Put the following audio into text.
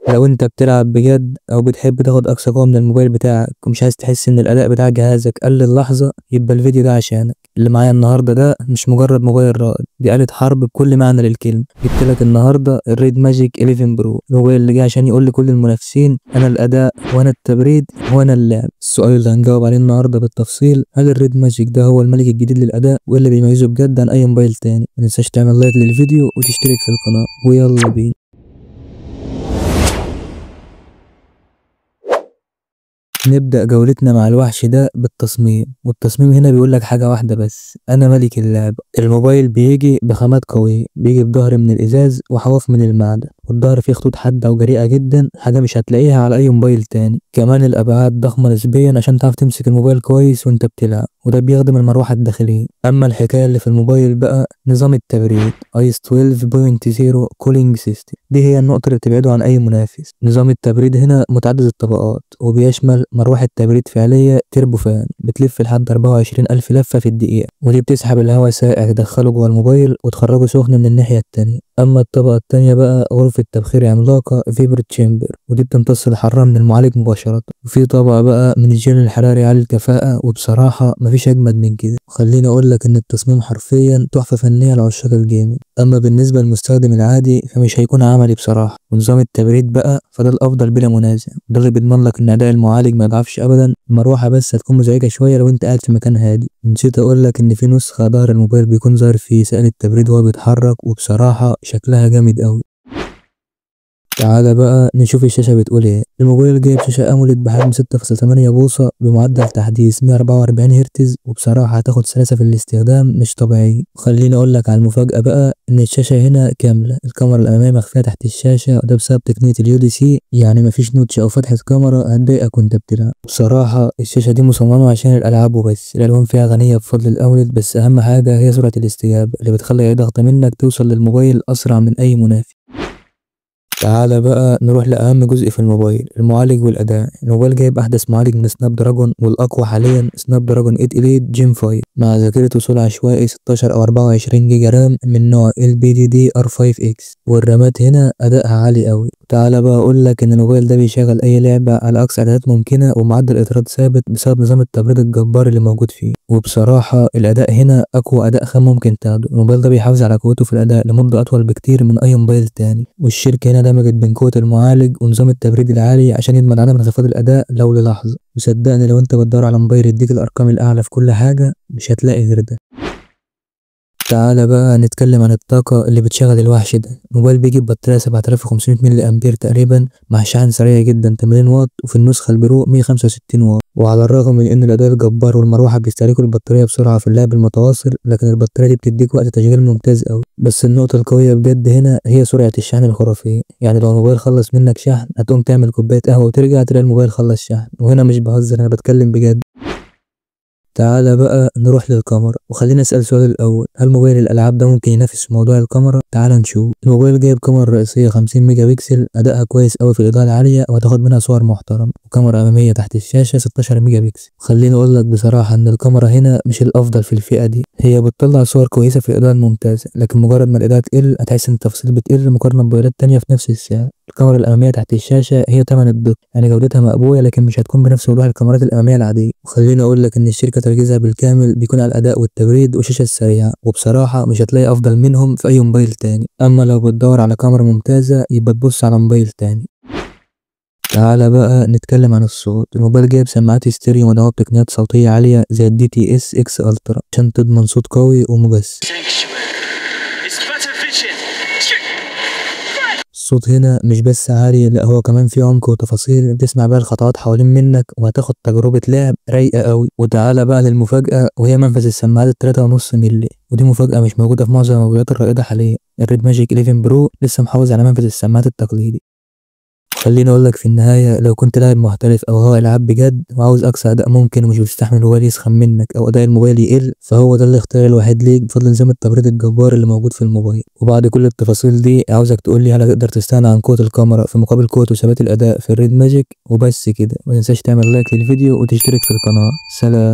لو انت بتلعب بجد او بتحب تاخد اقصى قوة من الموبايل بتاعك ومش عايز تحس ان الاداء بتاع جهازك قل لحظة، يبقى الفيديو ده عشانك. اللي معايا النهارده ده مش مجرد موبايل رائد، دي آلة حرب بكل معنى للكلمة. جبت لك النهارده الريد ماجيك 11 برو، الموبايل اللي جه عشان يقول لكل المنافسين انا الاداء وانا التبريد وانا اللعب. السؤال اللي هنجاوب عليه النهارده بالتفصيل، هل الريد ماجيك ده هو الملك الجديد للاداء وايه اللي بيميزه بجد عن اي موبايل تاني؟ ما تنساش تعمل لايك للفيديو وتشترك في القناة، ويلا بينا. نبدأ جولتنا مع الوحش ده بالتصميم، والتصميم هنا بيقول لك حاجة واحدة بس: أنا ملك اللعب. الموبايل بيجي بخامات قوية، بيجي بظهر من الإزاز وحواف من المعدن، والظهر فيه خطوط حادة وجريئة جدا، حاجة مش هتلاقيها على أي موبايل تاني. كمان الأبعاد ضخمة نسبيا عشان تعرف تمسك الموبايل كويس وأنت بتلعب، وده بيخدم المروحة الداخلية. أما الحكاية اللي في الموبايل بقى، نظام التبريد ايس 12.0 كولينج سيستم، دي هي النقطة اللي بتبعده عن أي منافس. نظام التبريد هنا متعدد الطبقات، وبيشمل مروحة تبريد فعلية تربو فان بتلف لحد 24,000 لفة في الدقيقة، ودي بتسحب الهواء ساقع تدخله جوه الموبايل وتخرجه سخن من الناحية التانية. أما الطبقة التانية بقى غرفة تبخير عملاقة فيبر تشامبر، ودي بتمتص الحرارة من المعالج مباشرة. وفي طبقة بقى من الجيل الحراري عالي الكفاءة، وبصراحة مفيش أجمد من كده. خليني أقول لك إن التصميم حرفيا تحفة فنية لعشاق الجيمنج. أما بالنسبة للمستخدم العادي فمش هيكون عملي بصراحة. ونظام التبريد بقى فده الأفضل بلا منازع، ده اللي بيضمن لك إن أداء المعالج ما يضعفش أبدا. المروحة بس هتكون مزعجة شوية لو أنت قاعد في مكان هادي. نسيت أقول لك إن في نسخة ظهر الموبايل بيكون ظاهر في سائل التبريد وهو بيتحرك، وبصراحة شكلها جامد أوي. تعالى بقى نشوف الشاشة بتقول ايه. الموبايل جايب شاشة أموليد بحجم 6.8 بوصة بمعدل تحديث 144 هرتز، وبصراحة هتاخد سلاسة في الاستخدام مش طبيعي. خليني أقول لك على المفاجأة بقى، إن الشاشة هنا كاملة، الكاميرا الأمامية مخفية تحت الشاشة، وده بسبب تقنية اليو دي سي، يعني مفيش نوتش أو فتحة كاميرا هتضايقك وأنت بتلعب. بصراحة الشاشة دي مصممة عشان الألعاب وبس، الألوان فيها غنية بفضل الأموليد، بس أهم حاجة هي سرعة الاستجابة اللي بتخلي أي ضغط منك توصل للموبايل أسرع من أي منافس. تعالى بقى نروح لأهم جزء في الموبايل، المعالج والأداء. الموبايل جايب أحدث معالج من سناب دراجون، والأقوى حاليا سناب دراجون 8 إليت جين 5 مع ذاكرة وصول عشوائي 16 أو 24 جيجا رام من نوع LPDDR5X، والرامات هنا أدائها عالي أوي. تعالى بقى أقول لك إن الموبايل ده بيشغل أي لعبة على أقصى إعدادات ممكنة، ومعدل إطارات ثابت بسبب نظام التبريد الجبار اللي موجود فيه. وبصراحة الأداء هنا أقوى أداء خام ممكن تاخده. الموبايل ده بيحافظ على قوته في الأداء لمدة أطول بكتير من أي موبايل تاني، والشركة هنا دمجت بين قوة المعالج ونظام التبريد العالي عشان يضمن عدم انخفاض الأداء لو للحظة. وصدقني لو أنت بتدور على موبايل يديك الأرقام الأعلى في كل حاجة مش هتلاقي غير ده. تعالى بقى نتكلم عن الطاقة اللي بتشغل الوحش ده. الموبايل بيجي ببطارية 7500 ملي أمبير تقريبا، مع شحن سريع جدا 80 واط، وفي النسخة البرو 165 واط. وعلى الرغم من إن الأداء الجبار والمروحة بيستهلكوا البطارية بسرعة في اللعب المتواصل، لكن البطارية دي بتديك وقت تشغيل ممتاز أوي. بس النقطة القوية بجد هنا هي سرعة الشحن الخرافية، يعني لو الموبايل خلص منك شحن هتقوم تعمل كوباية قهوة وترجع تلاقي الموبايل خلص شحن، وهنا مش بهزر، أنا بتكلم بجد. تعالى بقى نروح للكاميرا، وخلينا نسأل سؤال الأول: هل موبايل الألعاب ده ممكن ينافس في موضوع الكاميرا؟ تعالى نشوف. الموبايل جايب كاميرا رئيسية 50 ميجا بكسل، أدائها كويس أوي في الإضاءة العالية وهتاخد منها صور محترمة، وكاميرا أمامية تحت الشاشة 16 ميجا بكسل. خليني أقول لك بصراحة إن الكاميرا هنا مش الأفضل في الفئة دي، هي بتطلع صور كويسة في الإضاءة الممتازة، لكن مجرد ما الإضاءة تقل هتحس إن التفاصيل بتقل مقارنة بموبايلات تانية في نفس السعر. الكاميرا الأمامية تحت الشاشة هي تمن الضد، يعني جودتها مقبولة لكن مش هتكون بنفس وضوح الكاميرات الأمامية العادية. وخليني أقول لك إن الشركة تركيزها بالكامل بيكون على الأداء والتبريد والشاشة السريعة، وبصراحة مش هتلاقي أفضل منهم في أي موبايل تاني. أما لو بتدور على كاميرا ممتازة يبقى تبص على موبايل تاني. تعالى بقى نتكلم عن الصوت. الموبايل جايب سماعات ستيريو مدعومة بتقنيات صوتية عالية زي DTS X Ultra عشان تضمن صوت قوي ومجسم. الصوت هنا مش بس عالي، لا هو كمان فيه عمق وتفاصيل بتسمع بيها الخطوات حوالين منك، وهتاخد تجربة لعب رايقة قوي. وتعالى بقى للمفاجأة، وهي منفذ السماعات 3.5 مللي، ودي مفاجأة مش موجودة في معظم الموبايلات الرائدة حاليا. الريد ماجيك 11 برو لسه محافظ على منفذ السماعات التقليدي. خليني اقول لك في النهايه، لو كنت لاعب محترف او هو العاب بجد وعاوز اقصى اداء ممكن ومش بتستحمل الموبايل يسخن منك او اداء الموبايل يقل، فهو ده الاختيار الوحيد ليك بفضل نظام التبريد الجبار اللي موجود في الموبايل. وبعد كل التفاصيل دي عاوزك تقول لي هل هتقدر تستغنى عن قوه الكاميرا في مقابل قوه وثبات الاداء في الريد ماجيك؟ وبس كده، ما تنساش تعمل لايك للفيديو وتشترك في القناه. سلام.